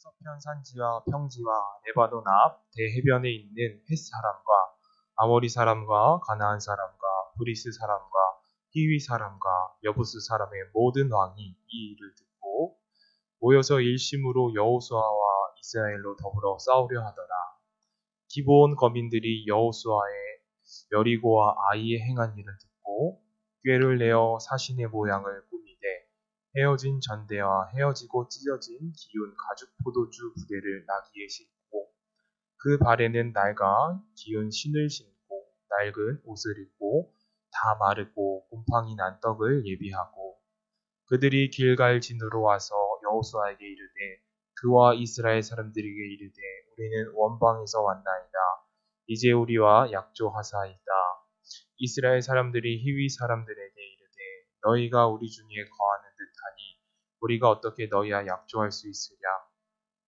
서편 산지와 평지와 레바논 앞 대해변에 있는 헷 사람과 아모리 사람과 가나안 사람과 브리스 사람과 히위 사람과 여부스 사람의 모든 왕이 이 일을 듣고 모여서 일심으로 여호수아와 이스라엘로 더불어 싸우려 하더라. 기브온 거민들이 여호수아의 여리고와 아이에 행한 일을 듣고 꾀를 내어 사신의 모양을 꾸미되 헤어진 전대와 헤어지고 찢어진 기운 가죽 포도주 부대를 나귀에 싣고 그 발에는 낡아 기운 신을 신고 낡은 옷을 입고 다 마르고 곰팡이 난 떡을 예비하고 그들이 길갈 진으로 와서 여호수아에게 이르되 그와 이스라엘 사람들에게 이르되 우리는 원방에서 왔나이다. 이제 우리와 약조하사이다. 이스라엘 사람들이 히위 사람들에게 이르되 너희가 우리 중에 거하는 듯하니 우리가 어떻게 너희와 약조할 수 있으랴.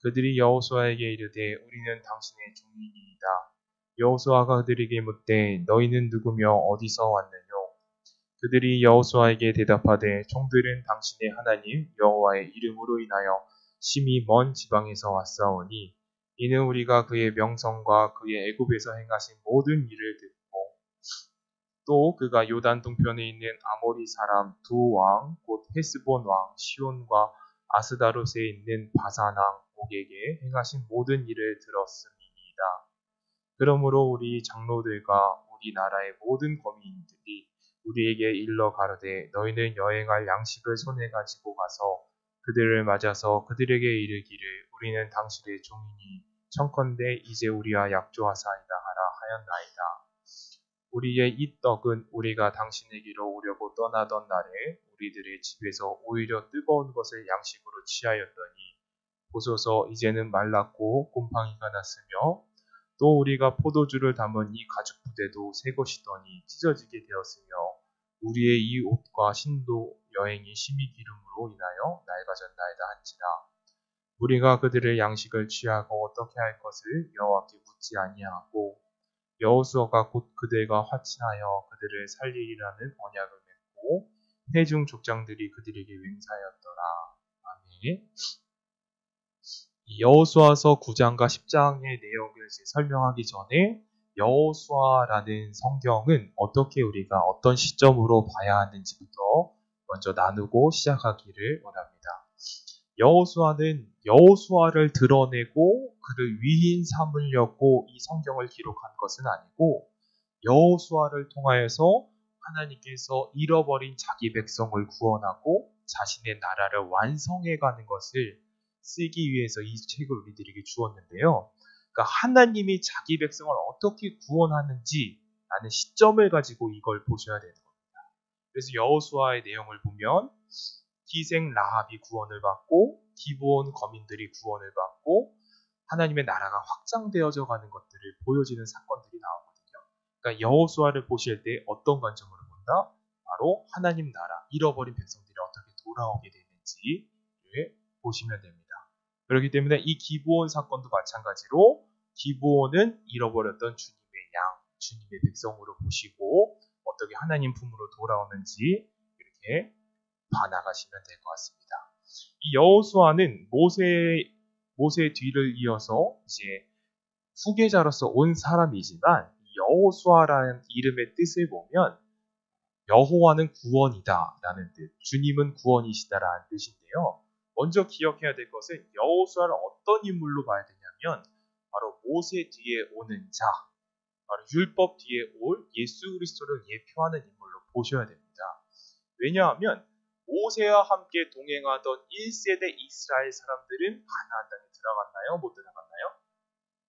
그들이 여호수아에게 이르되 우리는 당신의 종이니이다. 여호수아가 그들에게 묻되 너희는 누구며 어디서 왔느뇨. 그들이 여호수아에게 대답하되 총들은 당신의 하나님 여호와의 이름으로 인하여 심히 먼 지방에서 왔사오니 이는 우리가 그의 명성과 그의 애굽에서 행하신 모든 일을 듣고 또 그가 요단 동편에 있는 아모리 사람 두 왕 곧 헤스본 왕 시온과 아스다롯에 있는 바산 왕 옥에게 행하신 모든 일을 들었음이니이다. 그러므로 우리 장로들과 우리 나라의 모든 거민들이 우리에게 일러 가로되 너희는 여행할 양식을 손에 가지고 가서 그들을 맞아서 그들에게 이르기를 우리는 당신의 종이니 청컨대 이제 우리와 약조하사이다 하라 하였나이다. 우리의 이 떡은 우리가 당신에게로 오려고 떠나던 날에 우리들의 집에서 오히려 뜨거운 것을 양식으로 취하였더니 보소서 이제는 말랐고 곰팡이가 났으며 또 우리가 포도주를 담은 이 가죽 부대도 새 것이더니 찢어지게 되었으며 우리의 이 옷과 신도 여행이 심히 기름으로 인하여 낡아졌나이다 한지라. 우리가 그들의 양식을 취하고 어떻게 할 것을 여호와께 묻지 아니하고 여호수아가 곧 그들과 화친하여 그들을 살리리라는 언약을 맺고 회중 족장들이 그들에게 맹세하였더라. 아멘. 여호수아서 9장과 10장의 내용을 설명하기 전에 여호수아라는 성경은 어떻게 우리가 어떤 시점으로 봐야 하는지부터 먼저 나누고 시작하기를 원합니다. 여호수아는 여호수아를 드러내고 그를 위인 삼으려고 이 성경을 기록한 것은 아니고 여호수아를 통하여서 하나님께서 잃어버린 자기 백성을 구원하고 자신의 나라를 완성해가는 것을 쓰기 위해서 이 책을 우리들에게 주었는데요. 그러니까 하나님이 자기 백성을 어떻게 구원하는지 라는 시점을 가지고 이걸 보셔야 되는 겁니다. 그래서 여호수아의 내용을 보면 기생 라합이 구원을 받고 기브온 거민들이 구원을 받고 하나님의 나라가 확장되어져 가는 것들을 보여지는 사건들이 나오거든요. 그러니까 여호수아를 보실 때 어떤 관점으로 본다? 바로 하나님 나라, 잃어버린 백성들이 어떻게 돌아오게 되는지를 보시면 됩니다. 그렇기 때문에 이 기브온 사건도 마찬가지로 기브온은 잃어버렸던 주님의 양, 주님의 백성으로 보시고 어떻게 하나님 품으로 돌아오는지 이렇게 봐나가시면 될 것 같습니다. 이 여호수아는 모세의 뒤를 이어서 이제 후계자로서 온 사람이지만 여호수아라는 이름의 뜻을 보면 여호와는 구원이다라는 뜻, 주님은 구원이시다라는 뜻인데요. 먼저 기억해야 될 것은 여호수아를 어떤 인물로 봐야 되냐면 바로 모세 뒤에 오는 자, 바로 율법 뒤에 올 예수 그리스도를 예표하는 인물로 보셔야 됩니다. 왜냐하면 모세와 함께 동행하던 1세대 이스라엘 사람들은 가나안 땅에 들어갔나요? 못 들어갔나요?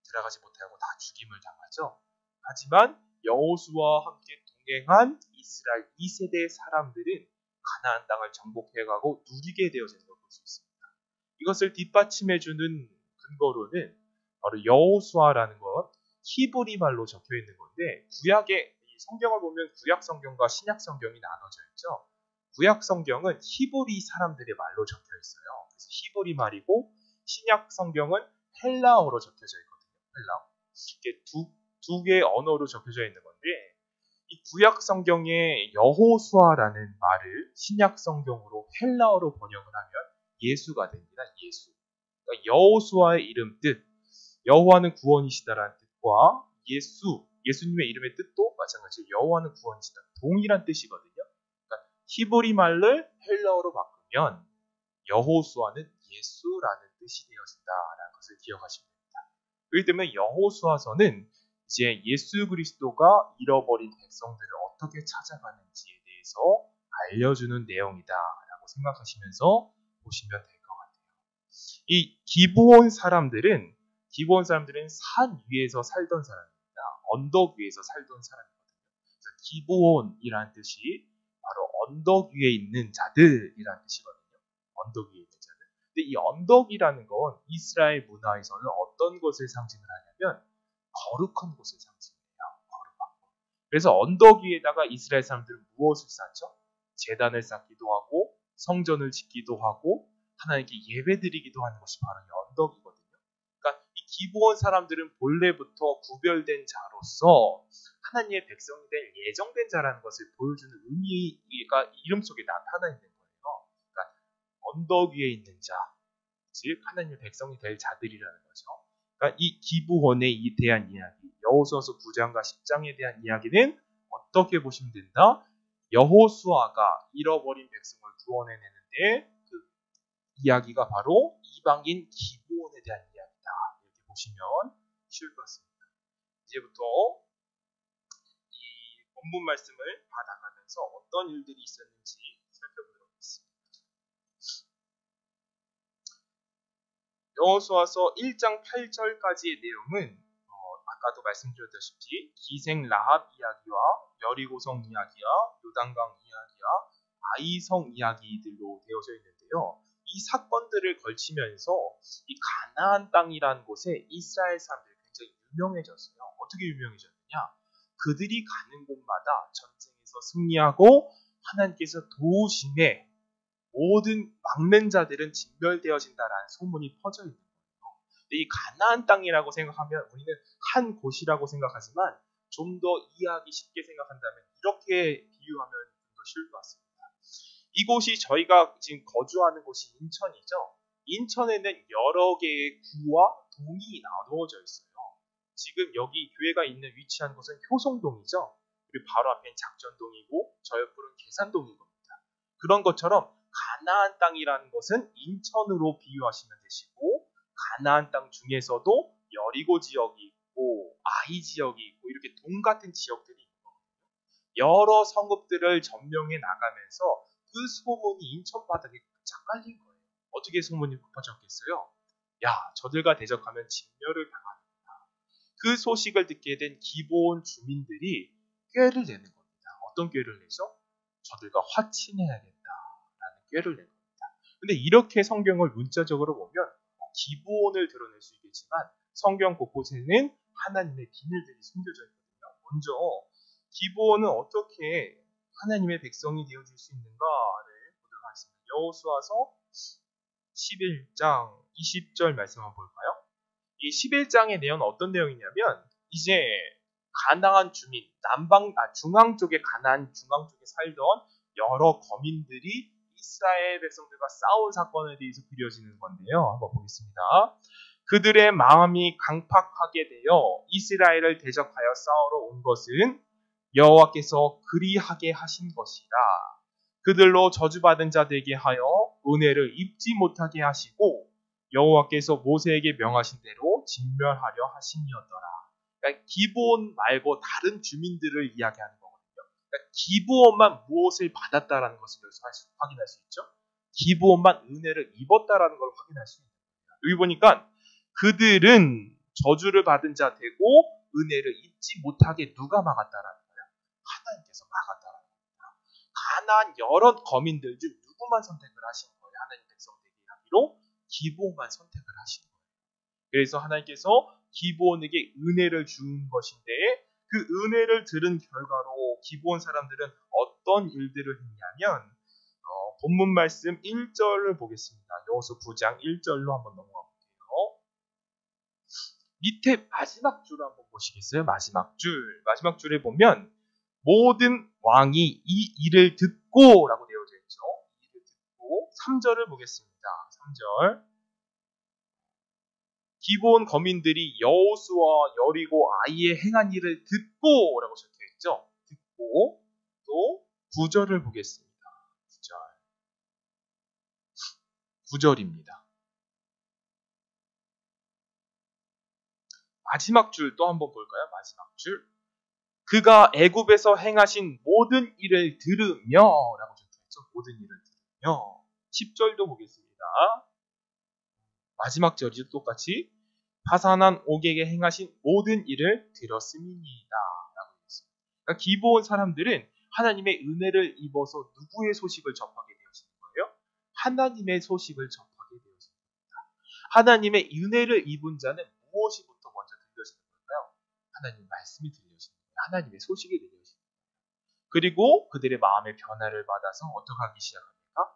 들어가지 못하고 다 죽임을 당하죠. 하지만 여호수아와 함께 동행한 이스라엘 2세대 사람들은 가나안 땅을 정복해가고 누리게 되어진 걸 볼 수 있습니다. 이것을 뒷받침해주는 근거로는 바로 여호수아라는 것, 히브리 말로 적혀 있는 건데 구약의 성경을 보면 구약 성경과 신약 성경이 나눠져 있죠. 구약 성경은 히브리 사람들의 말로 적혀 있어요. 그래서 히브리 말이고 신약 성경은 헬라어로 적혀져 있거든요. 헬라어. 이게 두 개의 언어로 적혀져 있는 건데 이 구약 성경의 여호수아라는 말을 신약 성경으로 헬라어로 번역을 하면 예수가 됩니다. 예수. 그러니까 여호수아의 이름 뜻, 여호와는 구원이시다라는 뜻과 예수님의 이름의 뜻도 마찬가지로 여호와는 구원이시다. 동일한 뜻이거든요. 그러니까 히브리 말을 헬라어로 바꾸면 여호수아는 예수라는 뜻이 되어진다라는 것을 기억하시면 됩니다. 그렇기 때문에 여호수아서는 이제 예수 그리스도가 잃어버린 백성들을 어떻게 찾아가는지에 대해서 알려주는 내용이다라고 생각하시면서 보시면 될 것 같아요. 이 기브온 사람들은 산 위에서 살던 사람입니다. 언덕 위에서 살던 사람이거든요. 그래서 기브온이라는 뜻이 바로 언덕 위에 있는 자들이라는 뜻이거든요. 언덕 위에 있는 자들. 근데 이 언덕이라는 건 이스라엘 문화에서는 어떤 것을 상징을 하냐면 거룩한 곳을 상징해요. 거룩한 곳. 그래서 언덕 위에다가 이스라엘 사람들은 무엇을 쌓죠? 제단을 쌓기도 하고 성전을 짓기도 하고 하나님께 예배드리기도 하는 것이 바로 이 언덕이거든요. 그러니까 이 기브온 사람들은 본래부터 구별된 자로서 하나님의 백성이 될 예정된 자라는 것을 보여주는 의미가 이름 속에 나타나 있는 거예요. 그러니까 언덕 위에 있는 자, 즉 하나님의 백성이 될 자들이라는 거죠. 그러니까 이 기브온에 대한 이야기, 여호수아서 9장과 10장에 대한 이야기는 어떻게 보시면 된다? 여호수아가 잃어버린 백성을 구원해내는데 그 이야기가 바로 이방인 기브온에 대한 이야기다. 이렇게 보시면 쉬울 것 같습니다. 이제부터 이 본문 말씀을 받아가면서 어떤 일들이 있었는지 살펴보도록 하겠습니다. 여호수아서 1장 8절까지의 내용은 아까도 말씀드렸다시피 기생 라합 이야기와 여리고성 이야기와 요단강 이야기와 아이성 이야기들로 되어져 있는데요. 이 사건들을 걸치면서 이 가나안 땅이라는 곳에 이스라엘 사람들이 굉장히 유명해졌어요. 어떻게 유명해졌느냐? 그들이 가는 곳마다 전쟁에서 승리하고 하나님께서 도우심에 모든 막는 자들은 진멸되어진다라는 소문이 퍼져 있는 거예요. 근데 이 가나안 땅이라고 생각하면 우리는 한 곳이라고 생각하지만 좀 더 이해하기 쉽게 생각한다면 이렇게 비유하면 좀 더 쉬울 것 같습니다. 이곳이 저희가 지금 거주하는 곳이 인천이죠. 인천에는 여러 개의 구와 동이 나누어져 있어요. 지금 여기 교회가 있는 위치한 곳은 효성동이죠. 그리고 바로 앞엔 작전동이고 저 옆으로는 계산동인 겁니다. 그런 것처럼 가나안 땅이라는 것은 인천으로 비유하시면 되시고 가나안 땅 중에서도 여리고 지역이 있고 아이 지역이 있고 이렇게 동 같은 지역들이 있는 거거든요. 여러 성읍들을 점령해 나가면서 그 소문이 인천 바닥에 쫙 깔린 거예요. 어떻게 소문이 퍼졌겠어요? 야, 저들과 대적하면 진멸을 당하는구나. 그 소식을 듣게 된 기브온 주민들이 꾀를 내는 겁니다. 어떤 꾀를 내죠? 저들과 화친해야겠다라는 꾀를 낸 겁니다. 근데 이렇게 성경을 문자적으로 보면 기브온을 드러낼 수 있겠지만 성경 곳곳에는 하나님의 비밀들이 숨겨져 있거든요. 먼저 기브온은 어떻게 하나님의 백성이 되어질 수 있는가를 보도록 하겠습니다. 여호수아서 11장 20절 말씀 한번 볼까요? 이 11장의 내용은 어떤 내용이냐면 이제 가나안 주민, 중앙 쪽에 가나안 중앙 쪽에 살던 여러 거민들이 이스라엘 백성들과 싸운 사건에 대해서 그려지는 건데요. 한번 보겠습니다. 그들의 마음이 강팍하게 되어 이스라엘을 대적하여 싸우러 온 것은 여호와께서 그리하게 하신 것이라. 그들로 저주받은 자들에게 하여 은혜를 입지 못하게 하시고 여호와께서 모세에게 명하신 대로 진멸하려 하심이었더라. 그러니까 기브온 말고 다른 주민들을 이야기하는 거거든요. 그러니까 기브온만 무엇을 받았다라는 것을 여기서 확인할 수 있죠. 기브온만 은혜를 입었다라는 걸 확인할 수 있는 거예요. 여기 보니까 그들은 저주를 받은 자 되고 은혜를 입지 못하게 누가 막았다라는 거예요? 하나님께서 막았다라는 겁니다. 가나안 여러 거민들 중 누구만 선택을 하신 거예요? 하나님 백성 되게 하기로 기브온만 선택을 하신 거예요. 그래서 하나님께서 기브온에게 은혜를 준 것인데 그 은혜를 들은 결과로 기브온 사람들은 어떤 일들을 했냐면 본문 말씀 1절을 보겠습니다. 여호수아 9장 1절로 한번 넘어가 볼게요. 밑에 마지막 줄 한번 보시겠어요? 마지막 줄에 보면 모든 왕이 이 일을 듣고 라고 되어져 있죠. 이 일을 듣고 3절을 보겠습니다. 3절 기브온 거민들이 여호수아와 여리고 아이의 행한 일을 듣고 라고 적혀있죠. 듣고 또 9절을 보겠습니다. 9절입니다. 마지막 줄 또 한번 볼까요? 마지막 줄. 그가 애굽에서 행하신 모든 일을 들으며 라고 적혀있죠. 모든 일을 들으며. 10절도 보겠습니다. 마지막 절이 똑같이 파산한 옥에게 행하신 모든 일을 들었음이니이다 라고 했습니다. 그러니까 기브온 사람들은 하나님의 은혜를 입어서 누구의 소식을 접하게 되었는 거예요? 하나님의 소식을 접하게 되었습니다. 하나님의 은혜를 입은 자는 무엇이부터 먼저 들려지는 걸까요? 하나님 말씀이 들려지는 거예요. 하나님의 소식이 들려지는 거예요. 그리고 그들의 마음의 변화를 받아서 어떻게 하기 시작합니까?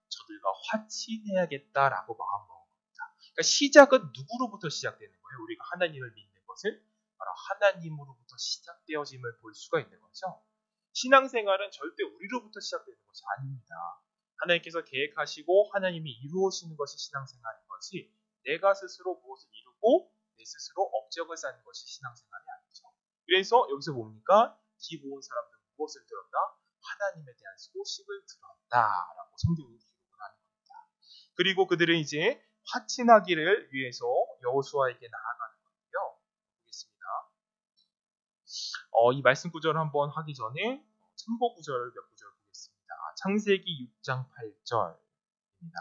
저들과 화친해야겠다라고 마음먹은 겁니다. 그러니까 시작은 누구로부터 시작되는 거예요? 우리가 하나님을 믿는 것은 바로 하나님으로부터 시작되어짐을 볼 수가 있는 거죠. 신앙생활은 절대 우리로부터 시작되는 것이 아닙니다. 하나님께서 계획하시고 하나님이 이루어지는 것이 신앙생활인 것이 내가 스스로 무엇을 이루고 내 스스로 업적을 쌓는 것이 신앙생활이 아니죠. 그래서 여기서 뭡니까? 기브온 사람들은 무엇을 들었다? 하나님에 대한 소식을 들었다라고 성경이 기록을 하는 겁니다. 그리고 그들은 이제 화친하기를 위해서 여호수아에게 나아가는 건데요. 보겠습니다. 이 말씀 구절을 한번 하기 전에 참고 구절 몇 구절 보겠습니다. 창세기 6장 8절입니다.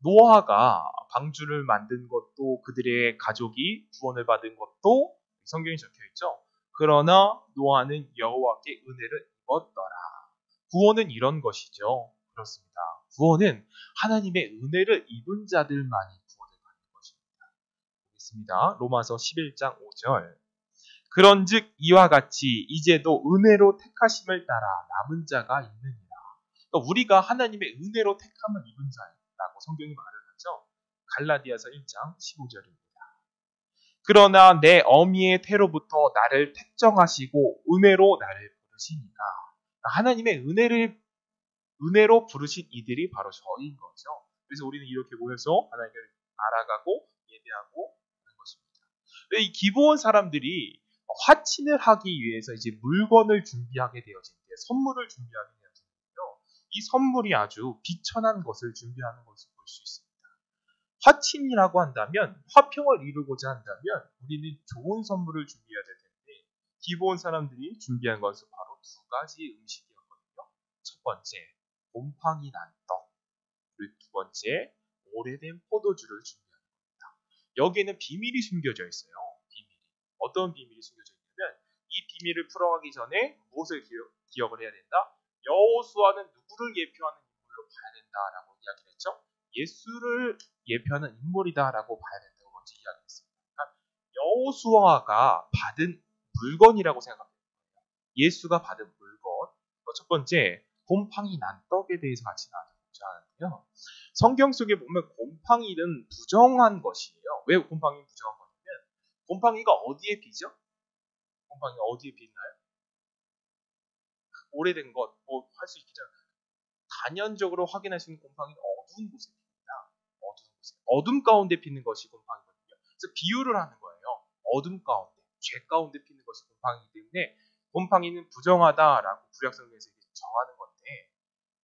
노아가 방주를 만든 것도 그들의 가족이 구원을 받은 것도 성경에 적혀 있죠. 그러나 노아는 여호와께 은혜를 입었더라. 구원은 이런 것이죠. 그렇습니다. 구원은 하나님의 은혜를 입은 자들만이 구원을 받는 것입니다. 보겠습니다. 로마서 11장 5절. 그런즉 이와 같이 이제도 은혜로 택하심을 따라 남은 자가 있느니라. 그러니까 우리가 하나님의 은혜로 택함을 입은 자라고 성경이 말을 하죠. 갈라디아서 1장 15절입니다. 그러나 내 어미의 태로부터 나를 택정하시고 은혜로 나를 부르시니까. 하나님의 은혜로 부르신 이들이 바로 저희인 거죠. 그래서 우리는 이렇게 모여서 하나님을 알아가고 예배하고 하는 것입니다. 이 기브온 사람들이 화친을 하기 위해서 이제 물건을 준비하게 되어진대요. 선물을 준비하게 되어진대요. 이 선물이 아주 비천한 것을 준비하는 것을 볼 수 있습니다. 화친이라고 한다면 화평을 이루고자 한다면 우리는 좋은 선물을 준비해야 될 텐데 기브온 사람들이 준비한 것은 바로 두 가지 음식이었거든요. 첫 번째, 곰팡이 난 떡. 그리고 두 번째, 오래된 포도주를 준비하는 겁니다. 여기에는 비밀이 숨겨져 있어요. 비밀이. 어떤 비밀이 숨겨져 있냐면 이 비밀을 풀어가기 전에 무엇을 기억을 해야 된다? 여호수아는 누구를 예표하는 인물로 봐야 된다라고 이야기를 했죠. 예수를 예표하는 인물이다라고 봐야 된다고 먼저 이야기했습니다. 그러니까 여호수아가 받은 물건이라고 생각합니다. 예수가 받은 물건. 첫 번째, 곰팡이 난 떡에 대해서 같이 나눠보자 하는데요. 성경 속에 보면 곰팡이는 부정한 것이에요. 왜 곰팡이는 부정한 것이냐면 곰팡이가 어디에 피죠? 곰팡이가 어디에 피나요? 오래된 것, 뭐 할 수 있겠죠. 단연적으로 확인할 수 있는 곰팡이는 어두운 곳에 핍니다. 어두운 곳에. 어둠 가운데 피는 것이 곰팡이거든요. 그래서 비유를 하는 거예요. 어둠 가운데, 죄 가운데 피는 것이 곰팡이기 때문에 곰팡이는 부정하다라고 구약성경에서 정하는 건데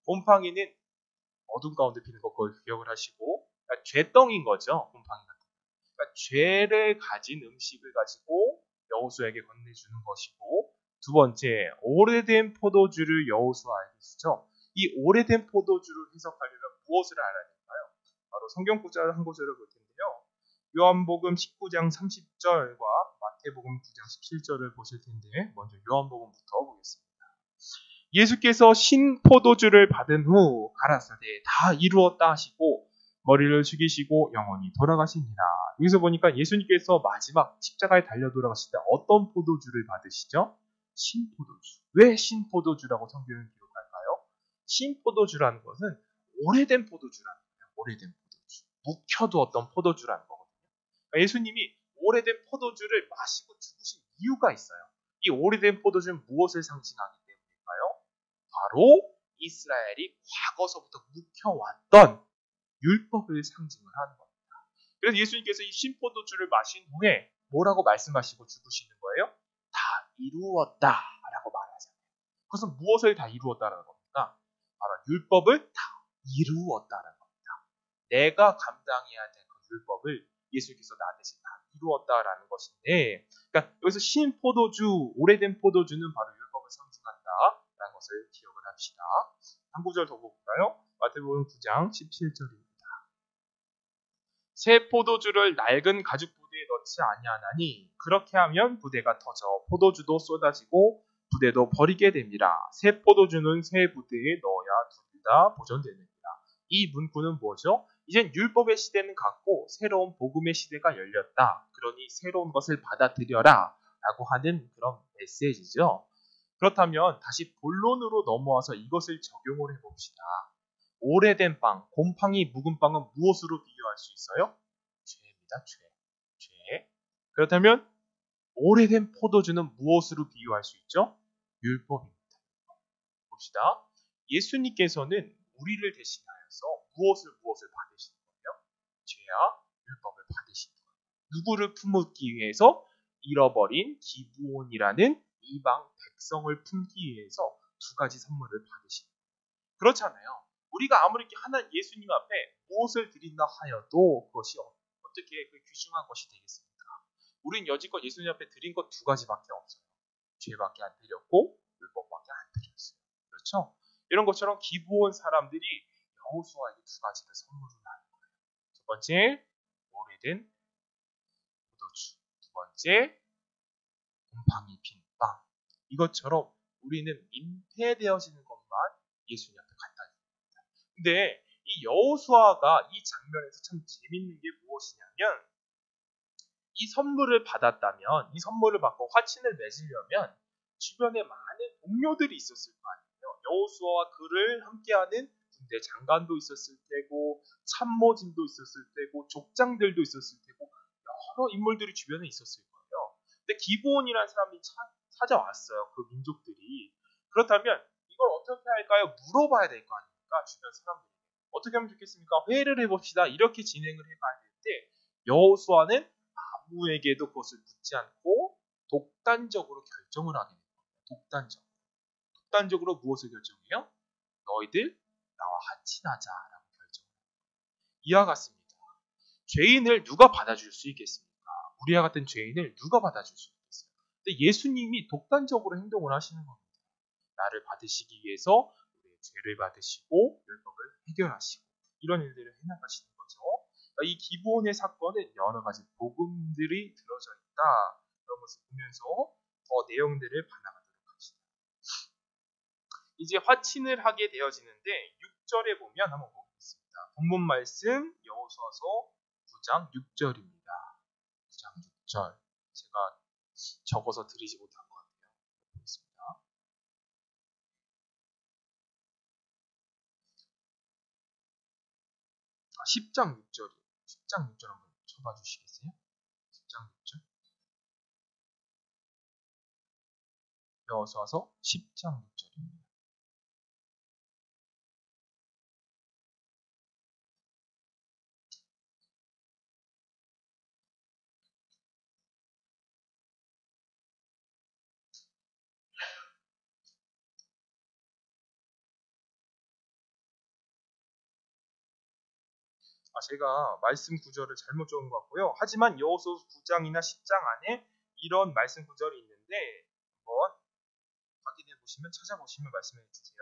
곰팡이는 어둠 가운데 피는 거 그걸 기억을 하시고 그러니까 죄덩인 거죠. 곰팡이 같은 거. 그러니까 죄를 가진 음식을 가지고 여호수아에게 건네주는 것이고 두 번째, 오래된 포도주를 여호수아에게 주죠. 이 오래된 포도주를 해석하려면 무엇을 알아야 될까요? 바로 성경 구절 한 구절을 볼 텐데요. 요한복음 19장 30절과 마태복음 9장 17절을 보실 텐데 먼저 요한복음부터 보겠습니다. 예수께서 신 포도주를 받은 후 가라사대 다 이루었다 하시고 머리를 숙이시고 영원히 돌아가시니라. 여기서 보니까 예수님께서 마지막 십자가에 달려 돌아가실 때 어떤 포도주를 받으시죠? 신 포도주. 왜 신 포도주라고 성경을 기록할까요? 신 포도주라는 것은 오래된 포도주라는 거예요. 오래된 포도주. 묵혀두었던 포도주라는 거거든요. 그러니까 예수님이 오래된 포도주를 마시고 죽으신 이유가 있어요. 이 오래된 포도주는 무엇을 상징하기 때문일까요? 바로 이스라엘이 과거서부터 묵혀왔던 율법을 상징을 하는 겁니다. 그래서 예수님께서 이 신포도주를 마신 후에 뭐라고 말씀하시고 죽으시는 거예요? 다 이루었다라고 말하잖아요. 그것은 무엇을 다 이루었다라는 겁니까? 바로 율법을 다 이루었다라는 겁니다. 내가 감당해야 될 그 율법을 예수님께서 나 대신 다 이루었다라는 것인데, 그러니까 여기서 신포도주, 오래된 포도주는 바로 율법을 상징한다라는 것을 기억을 합시다. 한 구절 더 볼까요? 마태복음 9장 17절입니다. 새 포도주를 낡은 가죽 부대에 넣지 아니하나니 그렇게 하면 부대가 터져 포도주도 쏟아지고 부대도 버리게 됩니다. 새 포도주는 새 부대에 넣어야 둘 다 보존됩니다. 이 문구는 뭐죠? 이젠 율법의 시대는 갔고 새로운 복음의 시대가 열렸다. 그러니 새로운 것을 받아들여라 라고 하는 그런 메시지죠. 그렇다면 다시 본론으로 넘어와서 이것을 적용을 해봅시다. 오래된 빵, 곰팡이 묵은 빵은 무엇으로 비교할 수 있어요? 죄입니다. 죄. 그렇다면 오래된 포도주는 무엇으로 비유할 수 있죠? 율법입니다. 봅시다. 예수님께서는 우리를 대신하여서 무엇을 받으시는 거예요? 죄와 율법을 받으시는 거예요. 누구를 품기 위해서? 잃어버린 기브온이라는 이방 백성을 품기 위해서 두 가지 선물을 받으시는 거예요. 그렇잖아요. 우리가 아무리 하나 예수님 앞에 무엇을 드린다 하여도 그것이 어떻게 그 귀중한 것이 되겠습니까? 우린 여지껏 예수님 앞에 드린 것 두 가지밖에 없어요. 죄밖에 안 드렸고 율법밖에 안 드렸어요. 그렇죠? 이런 것처럼 기부온 사람들이 여호수아에게 두 가지를 선물을 하는 거예요. 첫 번째, 오래된 포도주. 두 번째, 곰팡이 핀 빵. 이것처럼 우리는 민폐되어지는 것만 예수님 앞에 갖다 줍니다. 근데 이 여호수아가 이 장면에서 참 재밌는 게 무엇이냐면 이 선물을 받았다면 이 선물을 받고 화친을 맺으려면 주변에 많은 동료들이 있었을 거 아니에요. 여호수아와 그를 함께하는 군대 장관도 있었을 테고 참모진도 있었을 테고 족장들도 있었을 테고 여러 인물들이 주변에 있었을 거예요. 근데 기브온이라는 사람이 찾아왔어요. 그 민족들이. 그렇다면 이걸 어떻게 할까요? 물어봐야 될 거 아닙니까? 주변 사람들이. 어떻게 하면 좋겠습니까? 회의를 해봅시다. 이렇게 진행을 해봐야 되는데 여호수아는 아무에게도 그것을 묻지 않고 독단적으로 결정을 하게 됩니다. 독단적으로 무엇을 결정해요? 너희들 나와 하친하자라고 결정해요. 이와 같습니다. 죄인을 누가 받아줄 수 있겠습니까? 우리와 같은 죄인을 누가 받아줄 수 있겠어요? 근데 예수님이 독단적으로 행동을 하시는 겁니다. 나를 받으시기 위해서 우리의 죄를 받으시고 율법을 해결하시고 이런 일들을 해나가시는 거죠. 그러니까 이 기브온의 사건은 여러 가지 복음들이 들어져 있다. 그런 것을 보면서 더 내용들을 받아가도록 합시다. 이제 화친을 하게 되어지는데 6절에 보면 한번 보겠습니다. 본문 말씀 여호수아서 9장 6절입니다. 9장 6절. 제가 적어서 드리지 못한 것 같아요. 보겠습니다. 10장 6절이에요. 10장 6절 한번 쳐봐 주시겠어요? 10장 6절. 여호수아서 10장 6절입니다. 제가 말씀 구절을 잘못 적은 것 같고요. 하지만 여호수아 9장이나 10장 안에 이런 말씀 구절이 있는데 한번 확인해 보시면 찾아보시면 말씀해 주세요.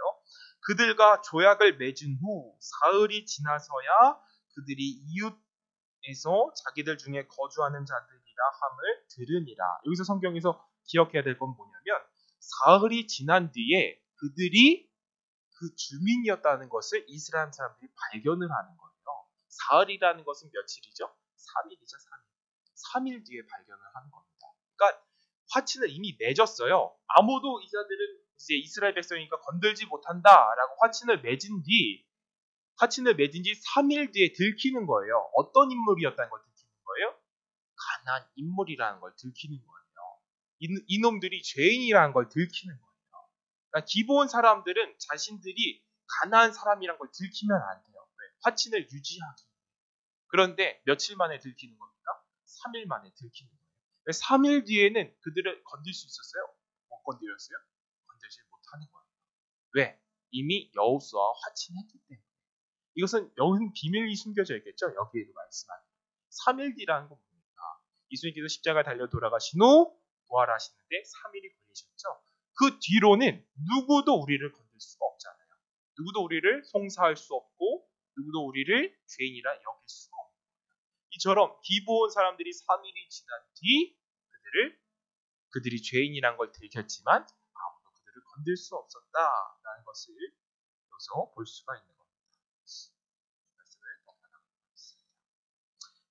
그들과 조약을 맺은 후 사흘이 지나서야 그들이 이웃에서 자기들 중에 거주하는 자들이라 함을 들으니라. 여기서 성경에서 기억해야 될 건 뭐냐면 사흘이 지난 뒤에 그들이 그 주민이었다는 것을 이스라엘 사람들이 발견을 하는 거예요. 사흘이라는 것은 며칠이죠? 3일이죠, 3일. 3일 뒤에 발견을 하는 겁니다. 그러니까 화친을 이미 맺었어요. 아무도 이 자들은 이제 이스라엘 백성이니까 건들지 못한다라고 화친을 맺은 지 3일 뒤에 들키는 거예요. 어떤 인물이었다는 걸 들키는 거예요? 가난한 인물이라는 걸 들키는 거예요. 이놈들이 죄인이라는 걸 들키는 거예요. 그러니까 기본 사람들은 자신들이 가난한 사람이란 걸 들키면 안 돼요. 왜? 화친을 유지하기. 그런데 며칠 만에 들키는 겁니까? 3일 만에 들키는 거예요. 3일 뒤에는 그들을 건들 수 있었어요? 못 건드렸어요? 건들지 못하는 거예요. 왜? 이미 여호수아와 화친했기 때문에. 이것은 여기는 비밀이 숨겨져 있겠죠? 여기에도 말씀하는 3일 뒤라는 건 뭡니까? 예수님께서 십자가에 달려 돌아가신 후 부활하시는데 3일이 걸리셨죠? 그 뒤로는 누구도 우리를 건들 수가 없잖아요. 누구도 우리를 송사할 수 없고 누구도 우리를 죄인이라 여길 수가 없는 거예요. 이처럼 기브온 사람들이 3일이 지난 뒤 그들이 죄인이란 걸 들켰지만 아무도 그들을 건들 수 없었다라는 것을 여기서 볼 수가 있는 겁니다.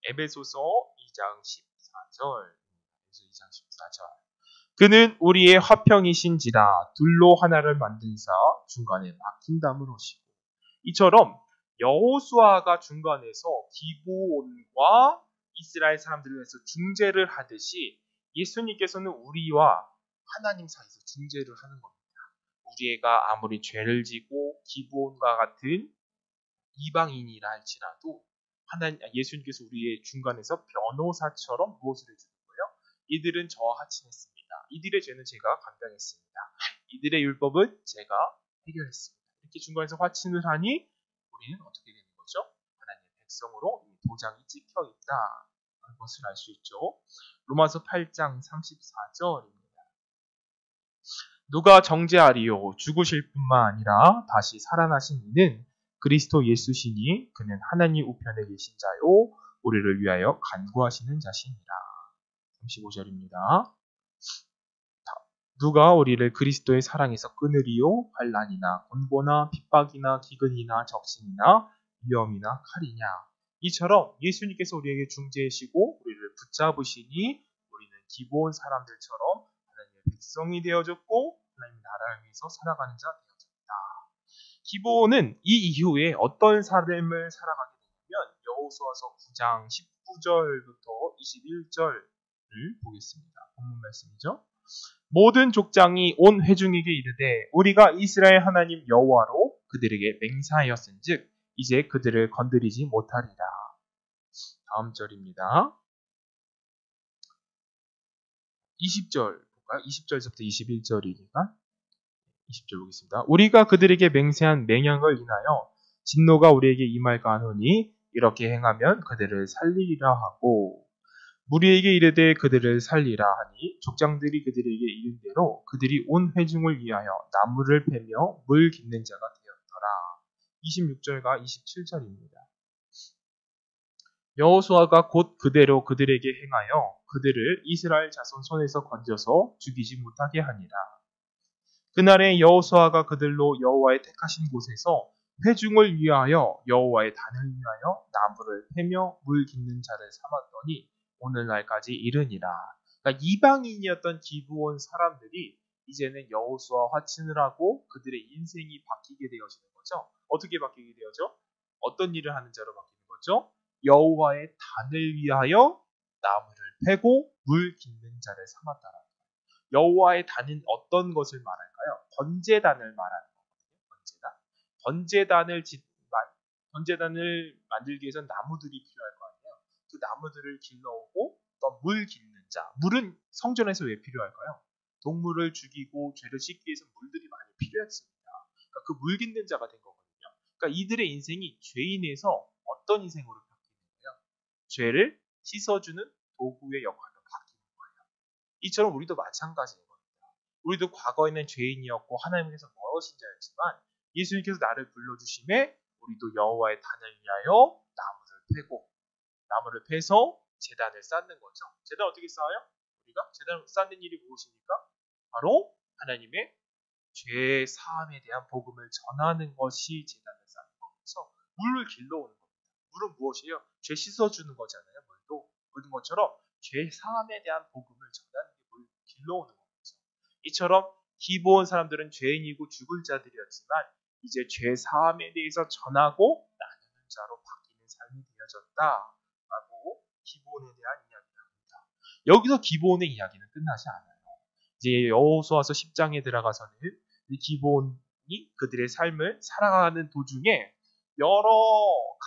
에베소서 2장 14절. 에베소 2장 14절. 그는 우리의 화평이신지라 둘로 하나를 만든사 중간에 막힌 담을 오시고. 이처럼 여호수아가 중간에서 기브온과 이스라엘 사람들을 위해서 중재를 하듯이 예수님께서는 우리와 하나님 사이에서 중재를 하는 겁니다. 우리가 아무리 죄를 지고 기브온과 같은 이방인이라 할지라도 예수님께서 우리의 중간에서 변호사처럼 무엇을 해주는 거예요? 이들은 저와 화친했습니다. 이들의 죄는 제가 감당했습니다. 이들의 율법은 제가 해결했습니다. 이렇게 중간에서 화친을 하니 우리는 어떻게 되는 거죠? 하나님의 백성으로 도장이 찍혀 있다는 것을 알 수 있죠. 로마서 8장 34절입니다. 누가 정죄하리요? 죽으실 뿐만 아니라 다시 살아나신 이는 그리스도 예수시니 그는 하나님 우편에 계신 자요 우리를 위하여 간구하시는 자시니라. 35절입니다. 누가 우리를 그리스도의 사랑에서 끊으리요? 환난이나 곤고나 핍박이나 기근이나 적신이나 위험이나 칼이냐. 이처럼 예수님께서 우리에게 중재하시고 우리를 붙잡으시니 우리는 기브온 사람들처럼 하나님의 백성이 되어졌고 하나님의 나라를 위해서 살아가는 자 되어졌다. 기브온은 이 이후에 어떤 삶을 살아가게 되냐면 여호수아서 9장 19절부터 21절을 보겠습니다. 본문 말씀이죠. 모든 족장이 온 회중에게 이르되 우리가 이스라엘 하나님 여호와로 그들에게 맹세하였은즉 이제 그들을 건드리지 못하리라. 다음 절입니다. 20절 볼까요? 20절에서부터 21절이니까 20절 보겠습니다. 우리가 그들에게 맹세한 맹약을 인하여 진노가 우리에게 임할까 하노니 이렇게 행하면 그들을 살리리라 하고 무리에게 이르되 그들을 살리라 하니 족장들이 그들에게 이른 대로 그들이 온 회중을 위하여 나무를 패며 물 깃는 자가 되었더라. 26절과 27절입니다. 여호수아가 곧 그대로 그들에게 행하여 그들을 이스라엘 자손 손에서 건져서 죽이지 못하게 하니라. 그날에 여호수아가 그들로 여호와의 택하신 곳에서 회중을 위하여 여호와의 단을 위하여 나무를 패며 물 깃는 자를 삼았더니 오늘날까지 이르니라. 그러니까 이방인이었던 기브온 사람들이 이제는 여호수아와 화친을 하고 그들의 인생이 바뀌게 되어지는 거죠. 어떻게 바뀌게 되어져? 어떤 일을 하는 자로 바뀌는 거죠? 여호와의 단을 위하여 나무를 패고 물 깃는 자를 삼았다라. 여호와의 단은 어떤 것을 말할까요? 번제단을 말하는 거거든요. 번제단을 만들기 위해서는 나무들이 필요할 거 아니에요. 그 나무들을 길러오고 또 물 깃는 자. 물은 성전에서 왜 필요할까요? 동물을 죽이고 죄를 씻기 위해서 물들이 많이 필요했습니다. 그러니까 그 물 깃는 자가 된 거거든요. 그러니까 이들의 인생이 죄인에서 어떤 인생으로 바뀌는 거예요? 죄를 씻어주는 도구의 역할로 바뀌는 거예요. 이처럼 우리도 마찬가지인 겁니다. 우리도 과거에는 죄인이었고 하나님께서 멀어진 자였지만 예수님께서 나를 불러주심에 우리도 여호와의 단을 위하여 나무를 패서 제단을 쌓는 거죠. 제단 어떻게 쌓아요? 우리가 제단을 쌓는 일이 무엇입니까? 바로 하나님의 죄 사함에 대한 복음을 전하는 것이 제단을 쌓는 거면서 물을 길러오는 겁니다. 물은 무엇이에요? 죄 씻어주는 거잖아요. 물도. 그런 것처럼 죄 사함에 대한 복음을 전하는 게 물 길러오는 거죠. 이처럼 기브온 사람들은 죄인이고 죽을 자들이었지만 이제 죄 사함에 대해서 전하고 나누는 자로 바뀌는 삶이 되어졌다라고 기브온에 대한 이야기를 합니다. 여기서 기브온의 이야기는 끝나지 않아요. 이제 여호수아서 10장에 들어가서는 기브온이 그들의 삶을 살아가는 도중에 여러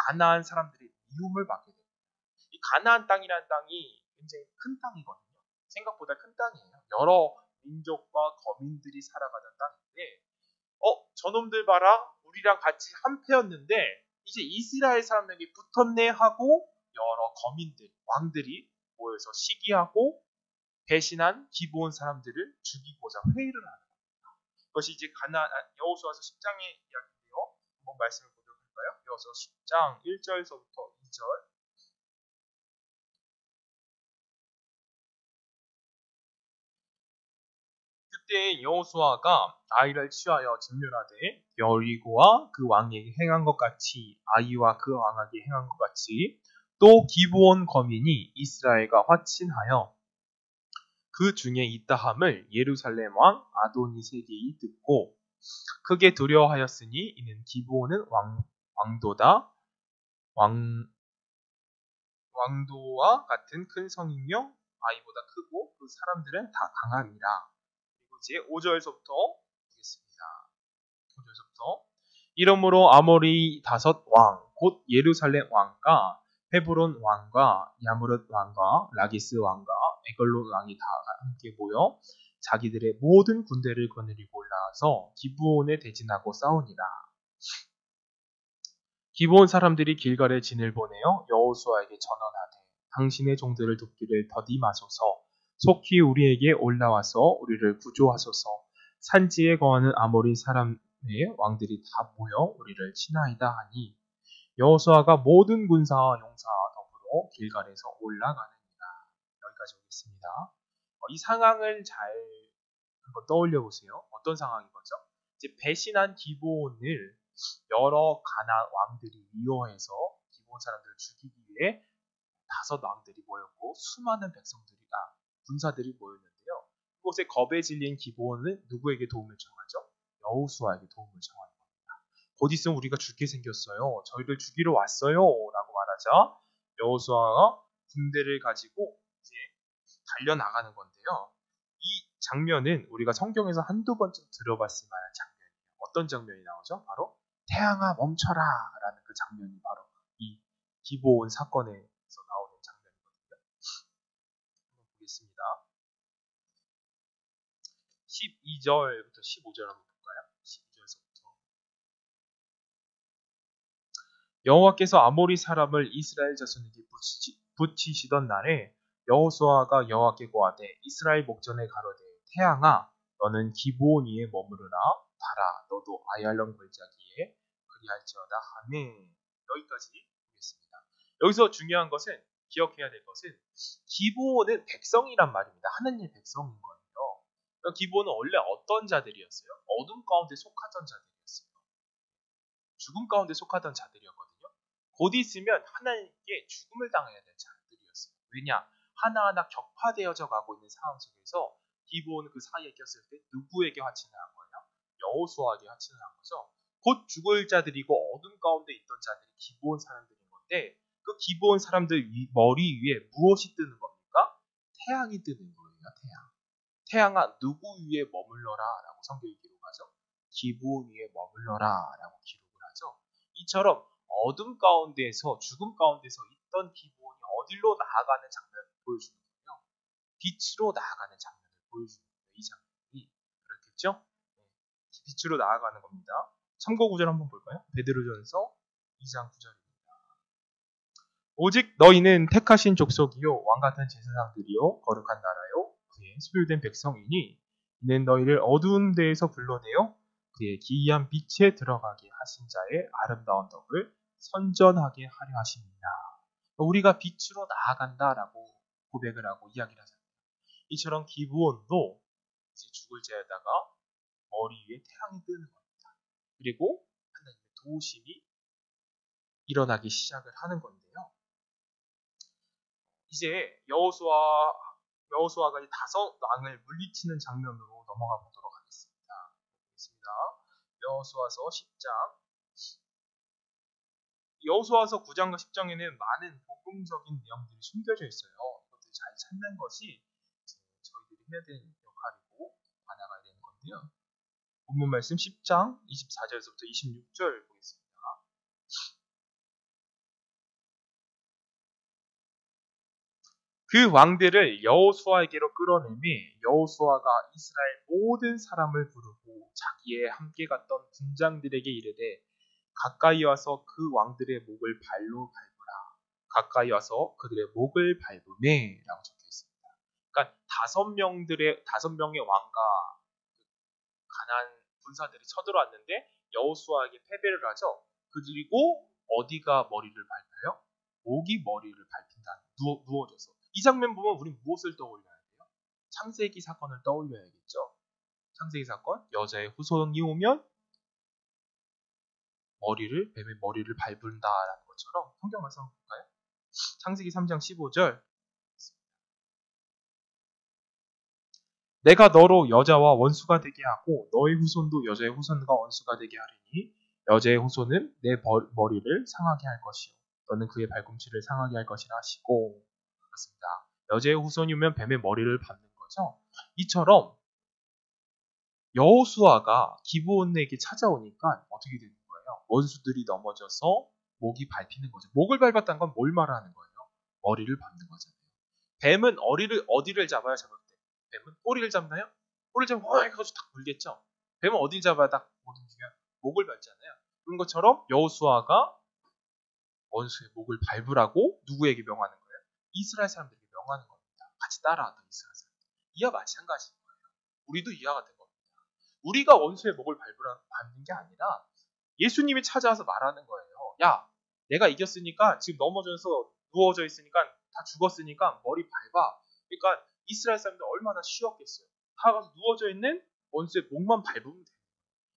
가나안 사람들의 미움을 받게 됩니다. 가나안 땅이라는 땅이 굉장히 큰 땅이거든요. 생각보다 큰 땅이에요. 여러 민족과 거민들이 살아가던 땅인데 저놈들 봐라, 우리랑 같이 한패였는데 이제 이스라엘 사람에게 붙었네 하고 여러 거민들, 왕들이 모여서 시기하고 배신한 기브온 사람들을 죽이고자 회의를 하는 겁니다. 그것이 이제 여호수아서 10장의 이야기인데요. 한번 말씀을 보도록 할까요? 여호수아 10장 1절서부터 2절. 그때 여호수아가 아이를 취하여 진멸하되 여리고와 그 왕에게 행한 것 같이 아이와 그 왕에게 행한 것 같이 또 기브온 거민이 이스라엘과 화친하여 그 중에 있다함을 예루살렘 왕 아도니세겔이 듣고 크게 두려워하였으니 이는 기브온은 왕도다 왕도와 같은 큰 성이며 아이보다 크고 그 사람들은 다 강함이라. 그리고 이제 5절서부터 보겠습니다. 5절서부터 이러므로 아모리 5왕 곧 예루살렘 왕과 헤브론 왕과 야무릇 왕과 라기스 왕과 에글론 왕이 다 함께 모여 자기들의 모든 군대를 거느리고 올라와서 기브온에 대진하고 싸우니라. 기브온 사람들이 길갈에 진을 보내어 여호수아에게 전언하되 당신의 종들을 돕기를 더디 마소서. 속히 우리에게 올라와서 우리를 구조하소서. 산지에 거하는 아모리 사람의 왕들이 다 모여 우리를 치나이다 하니 여호수아가 모든 군사와 용사와 더불어 길갈에서 올라가느니라. 여기까지 오겠습니다. 이 상황을 잘 한번 떠올려 보세요. 어떤 상황인 거죠? 이제 배신한 기브온을 여러 가나안 왕들이 미워해서 기브온 사람들을 죽이기 위해 5 왕들이 모였고 수많은 군사들이 모였는데요. 그곳에 겁에 질린 기브온은 누구에게 도움을 청하죠? 여호수아에게 도움을 청하는 겁니다. 곧 있으면 우리가 죽게 생겼어요. 저희를 죽이러 왔어요. 라고 말하자 여호수아가 군대를 가지고 이제 달려나가는 건데요. 이 장면은 우리가 성경에서 한두 번쯤 들어봤을 만한 장면이에요. 어떤 장면이 나오죠? 바로 태양아 멈춰라 라는 그 장면이 바로 이 기브온 사건에서 나오는 장면이거든요. 한번 보겠습니다. 12절부터 15절 한번 볼까요? 12절부터 여호와께서 아모리 사람을 이스라엘 자손에게 붙이시던 날에 여호수아가 여호와께 고하되 이스라엘 목전에 가로되 태양아 너는 기브온 위에 머무르라. 달아 너도 아얄론 골짜기에 그리할지어다 하매. 여기까지 보겠습니다. 여기서 중요한 것은 기억해야 될 것은 기브온은 백성이란 말입니다. 하느님의 백성인 거예요. 그러니까 기브온은 원래 어떤 자들이었어요? 어둠 가운데 속하던 자들이었어요. 죽음 가운데 속하던 자들이었거든요. 곧 있으면 하나님께 죽음을 당해야 될 자들이었어요. 왜냐? 하나하나 격파되어져 가고 있는 상황 속에서 기브온은 그 사이에 꼈을 때 누구에게 화친을 한 거예요? 여호수아에게 화친을 한 거죠. 곧 죽을 자들이고 어둠 가운데 있던 자들이 기브온 사람들인 건데 그 기브온 사람들 머리 위에 무엇이 뜨는 겁니까? 태양이 뜨는 거예요. 태양아 누구 위에 머물러라 라고 성경이 기록하죠. 기브온 위에 머물러라 라고 기록을 하죠. 이처럼 어둠 가운데에서 죽음 가운데서 있던 기브온이 어디로 나아가는 장면을 보여주는 거예요. 빛으로 나아가는 장면을 보여주는 거예요. 이 장면이 그렇겠죠? 네. 빛으로 나아가는 겁니다. 참고 구절 한번 볼까요? 베드로전서 2장 9절입니다. 오직 너희는 택하신 족속이요 왕같은 제사장들이요 거룩한 나라요 그의 소유된 백성이니 이는 너희를 어두운 데에서 불러내어 그의 기이한 빛에 들어가게 하신 자의 아름다운 덕을 선전하게 하려 하십니다. 우리가 빛으로 나아간다라고 고백을 하고 이야기를 하잖아요. 이처럼 기브온도 이제 죽을 자에다가 머리 위에 태양이 뜨는 겁니다. 그리고 하나님의 도우심이 일어나기 시작을 하는 건데요. 이제 여호수아가 5 왕을 물리치는 장면으로 넘어가 보도록 하겠습니다. 여호수아서 10장. 여호수아서 9장과 10장에는 많은 복음적인 내용들이 숨겨져 있어요. 이것들 잘 찾는 것이 저희들이 해야 되는 역할이고 알아가야 되는 건데요. 본문 말씀 10장 24절에서부터 26절 보겠습니다. 그 왕들을 여호수아에게로 끌어내매 여호수아가 이스라엘 모든 사람을 부르고 자기의 함께 갔던 군장들에게 이르되 가까이 와서 그 왕들의 목을 발로 밟으라. 가까이 와서 그들의 목을 밟으매라고 적혀 있습니다. 그러니까 다섯 명의 왕과 가나안 군사들이 쳐들어왔는데 여호수아에게 패배를 하죠. 그리고 어디가 머리를 밟아요? 목이 머리를 밟힌다. 누워져서. 이 장면 보면 우리 무엇을 떠올려야 돼요? 창세기 사건을 떠올려야겠죠. 창세기 사건, 여자의 후손이 오면 뱀의 머리를 밟는다라는 것처럼 성경 말씀 한번 볼까요? 창세기 3장 15절. 내가 너로 여자와 원수가 되게 하고 너의 후손도 여자의 후손과 원수가 되게 하리니 여자의 후손은 내 머리를 상하게 할 것이요 너는 그의 발꿈치를 상하게 할 것이라 하시고. 그렇습니다. 여자의 후손이면 뱀의 머리를 밟는 거죠. 이처럼 여호수아가 기브온에게 찾아오니까 어떻게 되는 거예요? 원수들이 넘어져서 목이 밟히는 거죠. 목을 밟았다는 건 뭘 말하는 거예요? 머리를 밟는 거잖아요. 뱀은 어디를 잡아야 잡을 때? 뱀은 꼬리를 잡나요? 꼬리를 잡으면 해가지고 딱 물겠죠. 뱀은 어디를 잡아야 딱 움직여요? 목을 밟잖아요. 그런 것처럼 여호수아가 원수의 목을 밟으라고 누구에게 명하는 거예요? 이스라엘 사람들에게 명하는 겁니다. 같이 따라왔던 이스라엘 사람들. 이와 마찬가지인 거예요. 우리도 이와 같은 겁니다. 우리가 원수의 목을 밟는 게 아니라 예수님이 찾아와서 말하는 거예요. 야, 내가 이겼으니까 지금 넘어져서 누워져 있으니까 다 죽었으니까 머리 밟아. 그러니까 이스라엘 사람들 얼마나 쉬웠겠어요. 다 가서 누워져 있는 원수의 목만 밟으면 돼요.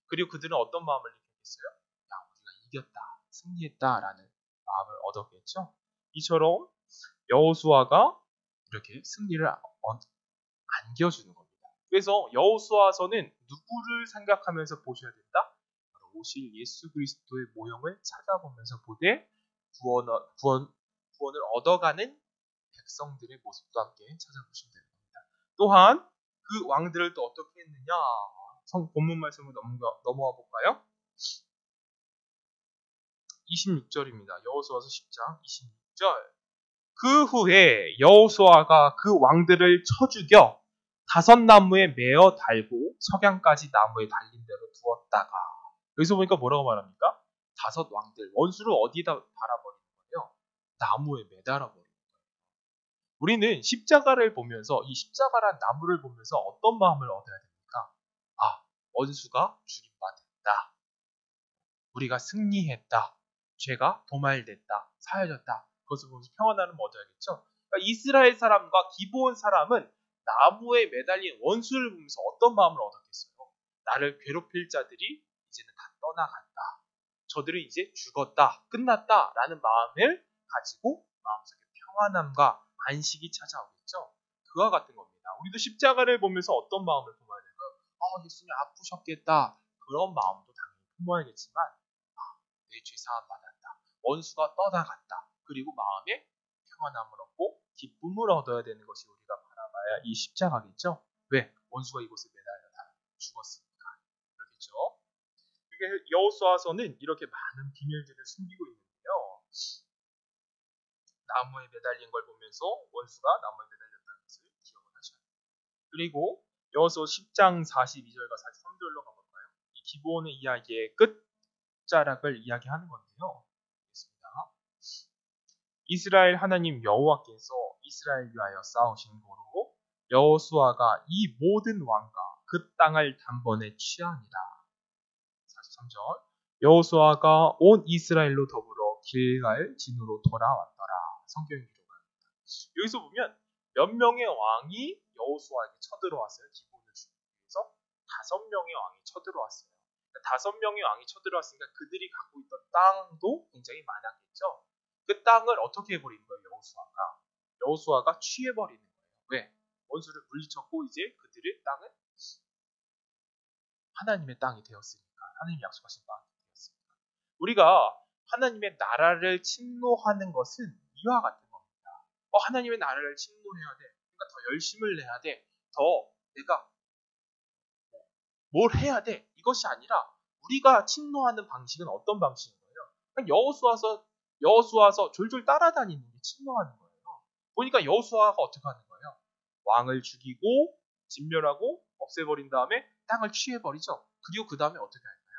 그리고 그들은 어떤 마음을 느꼈겠어요? 야, 우리가 이겼다, 승리했다라는 마음을 얻었겠죠. 이처럼 여호수아가 이렇게 승리를 안겨주는 겁니다. 그래서 여호수아서는 누구를 생각하면서 보셔야 된다? 바로 오실 예수 그리스도의 모형을 찾아보면서 보되 구원을 얻어가는 백성들의 모습도 함께 찾아보시면 되는 겁니다. 또한 그 왕들을 또 어떻게 했느냐? 본문 말씀으로 넘어와 볼까요? 26절입니다. 여호수아서 10장 26절. 그 후에 여호수아가 그 왕들을 쳐 죽여 다섯 나무에 매어 달고 석양까지 나무에 달린 대로 두었다가. 여기서 보니까 뭐라고 말합니까? 다섯 왕들, 원수를 어디에다 달아버리는 거예요? 나무에 매달아버리는 거예요. 우리는 십자가를 보면서 이 십자가란 나무를 보면서 어떤 마음을 얻어야 됩니까? 원수가 죽임받았다. 우리가 승리했다. 죄가 도말됐다. 사해졌다. 그것을 보면서 평안함을 얻어야겠죠. 그러니까 이스라엘 사람과 기브온 사람은 나무에 매달린 원수를 보면서 어떤 마음을 얻었겠어요? 나를 괴롭힐 자들이 이제는 다 떠나갔다. 저들은 이제 죽었다. 끝났다. 라는 마음을 가지고 마음속에 평안함과 안식이 찾아오겠죠. 그와 같은 겁니다. 우리도 십자가를 보면서 어떤 마음을 품어야 될까요? 예수님 아프셨겠다. 그런 마음도 당연히 품어야겠지만 내 죄 사함 받았다. 원수가 떠나갔다. 그리고 마음에 평안함을 얻고 기쁨을 얻어야 되는 것이 우리가 바라봐야 이 십자가겠죠. 왜? 원수가 이곳에 매달려 다 죽었으니까. 그렇겠죠. 여호수아서는 이렇게 많은 비밀들을 숨기고 있는데요. 나무에 매달린 걸 보면서 원수가 나무에 매달렸다는 것을 기억을 하셔야 돼요. 그리고 여호수아 10장 42절과 43절로 가볼까요? 이 기브온의 이야기의 끝자락을 이야기하는 건데요. 보겠습니다. 이스라엘 하나님 여호와께서 이스라엘 위하여 싸우신 고로 여호수아가 이 모든 왕과 그 땅을 단번에 취하니라. 43절. 여호수아가 온 이스라엘로 더불어 길갈 진으로 돌아왔더라. 성경이 기록합니다. 여기서 보면 몇 명의 왕이 여호수아에게 쳐들어왔어요. 기본을 주기 위해서 5명의 왕이 쳐들어왔어요. 5명의 왕이 쳐들어왔으니까 그들이 갖고 있던 땅도 굉장히 많았겠죠. 그 땅을 어떻게 해버리는 거예요? 여호수아가 취해버리는 거예요. 왜? 원수를 물리쳤고 이제 그들의 땅은 하나님의 땅이 되었으니까. 하나님이 약속하신 땅이 되었으니까. 우리가 하나님의 나라를 침노하는 것은 이와 같은 겁니다. 하나님의 나라를 침노해야 돼. 그러니까 더 열심을 내야 돼. 더 내가 뭘 해야 돼. 이것이 아니라 우리가 침노하는 방식은 어떤 방식인 거예요? 그냥 여호수아서 졸졸 따라다니는 게 침노하는 거예요. 보니까 여호수아가 어떻게 하는 거예요? 왕을 죽이고 진멸하고 없애버린 다음에 땅을 취해버리죠. 그리고 그 다음에 어떻게 할까요?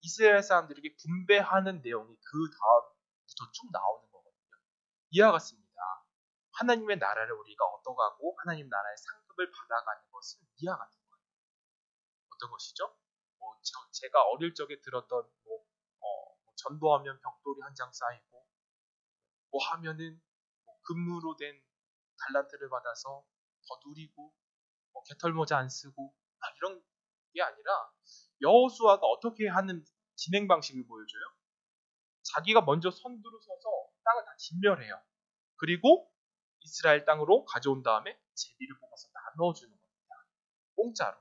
이스라엘 사람들에게 분배하는 내용이 그 다음부터 쭉 나오는 거거든요. 이와 같습니다. 하나님의 나라를 우리가 얻어가고 하나님 나라의 상급을 받아가는 것은 이와 같은 거예요. 어떤 것이죠? 제가 어릴 적에 들었던 전도하면 벽돌이 한 장 쌓이고 하면은 금으로 된 달란트를 받아서 더 누리고 개털모자 안 쓰고 이런 게 아니라 여호수아가 어떻게 하는 진행 방식을 보여줘요? 자기가 먼저 선두로 서서 땅을 다 진멸해요. 그리고 이스라엘 땅으로 가져온 다음에 제비를 뽑아서 나눠주는 겁니다. 공짜로.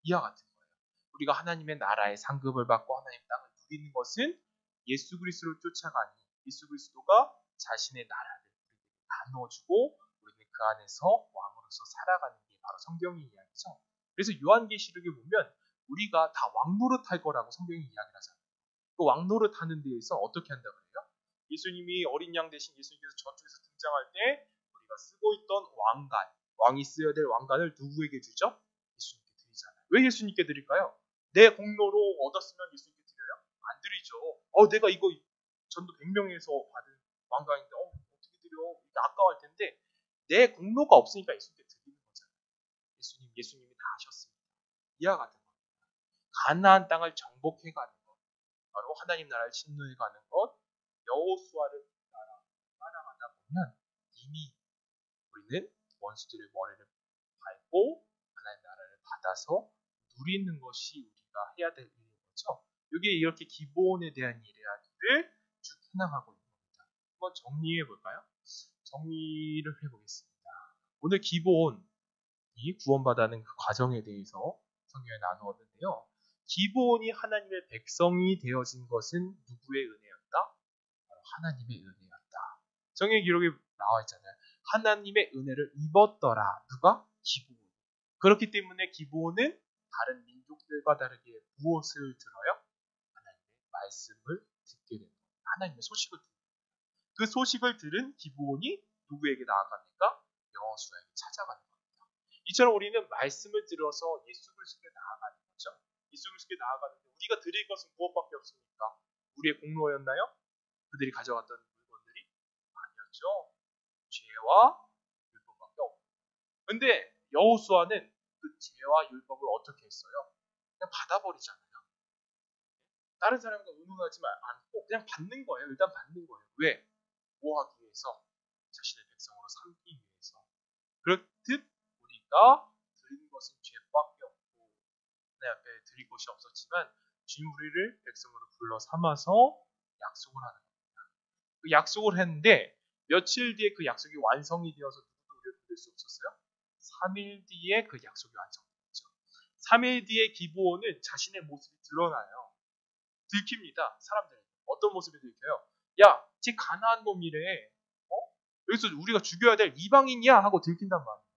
이와 같은 거예요. 우리가 하나님의 나라의 상급을 받고 하나님의 땅을 누리는 것은 예수 그리스도를 쫓아가니 예수 그리스도가 자신의 나라를 나눠주고 우리는 그 안에서 왕으로서 살아가는 게 바로 성경의 이야기죠. 그래서 요한계시록에 보면 우리가 다 왕노릇할 거라고 성경이 이야기를 하잖아요. 그 왕노릇하는 데에서 어떻게 한다 그래요? 예수님이 어린 양 대신 예수님께서 저쪽에서 등장할 때 우리가 쓰고 있던 왕관, 왕이 쓰여야 될 왕관을 누구에게 주죠? 예수님께 드리잖아요. 왜 예수님께 드릴까요? 내 공로로 얻었으면 예수님께 드려요? 안 드리죠. 내가 이거 전도 100명에서 받은 왕관인데 어떻게 드려? 이게 아까워할 텐데 내 공로가 없으니까 예수님께 드리는 거잖아요. 예수님이 다 하셨습니다. 이와 같은 겁니다. 가나안 땅을 정복해가는 것, 바로 하나님 나라를 침노해가는 것, 여호수아를 따라가다 보면 이미 우리는 원수들의 머리를 밟고 하나님 나라를 받아서 누리는 것이 우리가 해야 될 일인 거죠. 여기에 이렇게 기본에 대한 이야기를 쭉 해나가고 있는 겁니다. 한번 정리해 볼까요? 정리를 해보겠습니다. 오늘 기본이 구원받아는 그 과정에 대해서 성경에 나누었는데요. 기본이 하나님의 백성이 되어진 것은 누구의 은혜였다? 바로 하나님의 은혜였다. 성경 기록에 나와 있잖아요. 하나님의 은혜를 입었더라. 누가? 기본. 그렇기 때문에 기본은 다른 민족들과 다르게 무엇을 들어요? 하나님의 말씀을 듣게 됩니다. 하나님의 소식을 듣는 겁니다. 그 소식을 들은 기본이 누구에게 나아갑니까? 여호수아에게 찾아가는 겁니다. 이처럼 우리는 말씀을 들어서 예수 그리스도께 나아가는 거죠. 예수 그리스도께 나아가는데 우리가 드릴 것은 무엇밖에 없습니까? 우리의 공로였나요? 그들이 가져갔던 물건들이 아니었죠. 죄와 율법밖에 없고. 근데 여호수아는 그 죄와 율법을 어떻게 했어요? 그냥 받아버리잖아요. 다른 사람과 의논하지 않고 그냥 받는 거예요. 일단 받는 거예요. 왜? 뭐 하기 위해서? 자신의 백성으로 삼기 위해서. 그렇듯 우리가 드린 것은 죄밖에 없고 내 앞에 드릴 것이 없었지만 주님 우리를 백성으로 불러 삼아서 약속을 하는 겁니다. 그 약속을 했는데 며칠 뒤에 그 약속이 완성이 되어서 누구도 우리를 믿을 수 없었어요? 3일 뒤에 그 약속이 완성됐죠. 3일 뒤에 기브온은 자신의 모습이 드러나요. 들킵니다. 사람들. 어떤 모습이 들켜요? 야, 쟤 가나안 놈이래. 여기서 우리가 죽여야 될 이방인이야 하고 들킨단 말입니다.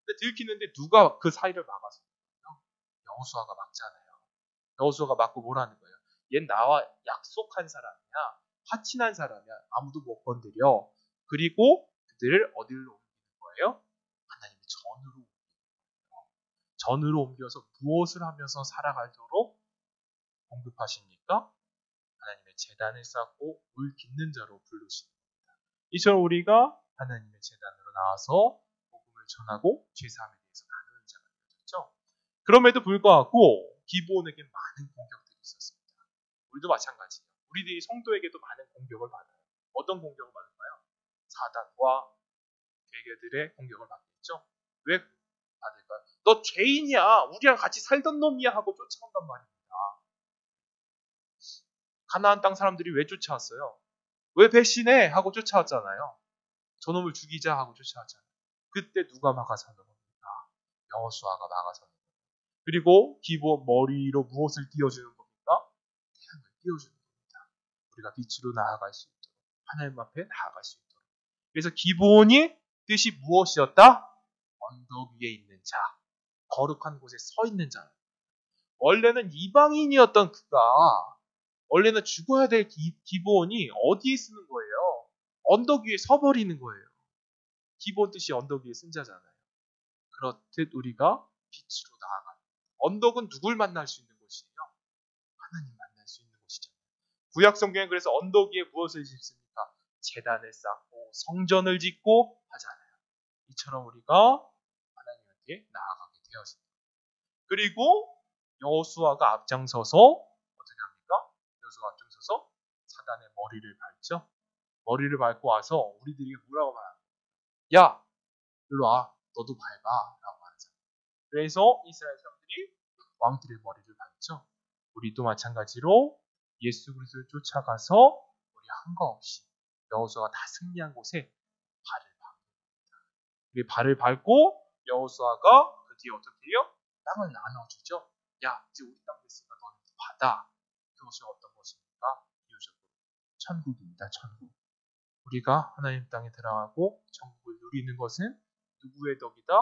근데 들키는데 누가 그 사이를 막았어요? 여호수아가 막잖아요. 여호수아가 막고 뭐라는 거예요? 얜 나와 약속한 사람이야. 화친한 사람이야. 아무도 못 건드려. 그리고 그들을 어디로 옮기는 거예요? 하나님의 전으로 옮기는 거예요. 전으로 옮겨서 무엇을 하면서 살아가도록 공급하십니까? 하나님의 제단을 쌓고 물 깃는 자로 부르시는 겁니다. 이처럼 우리가 하나님의 제단으로 나와서 복음을 전하고 죄사함에 대해서 나누는 자가 되었죠. 그럼에도 불구하고 기브온에게 많은 공격들이 있었습니다. 우리도 마찬가지예요. 우리들이 성도에게도 많은 공격을 받아요. 어떤 공격을 받을까요? 사단과 괴계들의 공격을 받겠죠. 왜 받을까요? 너 죄인이야. 우리랑 같이 살던 놈이야 하고 쫓아온단 말입니다. 가나안 땅 사람들이 왜 쫓아왔어요? 왜 배신해? 하고 쫓아왔잖아요. 저놈을 죽이자 하고 쫓아왔잖아요. 그때 누가 막아서는 겁니까? 여호수아가 막아서는 겁니다. 그리고 기브온 머리로 무엇을 띄워주는 겁니까? 태양을 띄워주는 겁니다. 우리가 빛으로 나아갈 수 있도록 하나님 앞에 나아갈 수 있도록. 그래서 기브온이 뜻이 무엇이었다? 언덕 위에 있는 자, 거룩한 곳에 서 있는 자. 원래는 이방인이었던 그가 원래는 죽어야 될 기브온이 어디에 쓰는 거예요? 언덕 위에 서버리는 거예요. 기본 뜻이 언덕 위에 쓴 자잖아요. 그렇듯 우리가 빛으로 나아가는. 언덕은 누굴 만날 수 있는 곳이에요? 하나님 만날 수 있는 곳이잖아요. 구약 성경에 그래서 언덕 위에 무엇을 짓습니까? 제단을 쌓고 성전을 짓고 하잖아요. 이처럼 우리가 하나님께 나아가게 되었습니다. 그리고 여호수아가 앞장서서 어떻게 합니까? 여호수아가 앞장서서 사단의 머리를 밟죠. 머리를 밟고 와서 우리들에게 뭐라고 말합니까? 야, 일로 와. 너도 밟아. 라고 하죠. 그래서 이스라엘 사람들이 왕들의 머리를 밟죠. 우리도 마찬가지로 예수 그리스도를 쫓아가서 우리 한거 없이 여호수아가 다 승리한 곳에 발을 밟습니다. 우리 발을 밟고 여호수아가 그 뒤에 어떻게 해요? 땅을 나눠주죠. 야, 이제 우리 땅 됐으니까 너는 받아. 그것이 어떤 것입니까? 비유적으로 천국입니다. 천국. 우리가 하나님 땅에 들어가고 천국을 누리는 것은 누구의 덕이다?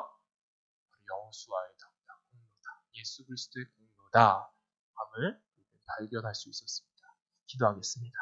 여호수아의 덕이다. 공로다. 예수 그리스도의 공로다. 함을 발견할 수 있었습니다. 기도하겠습니다.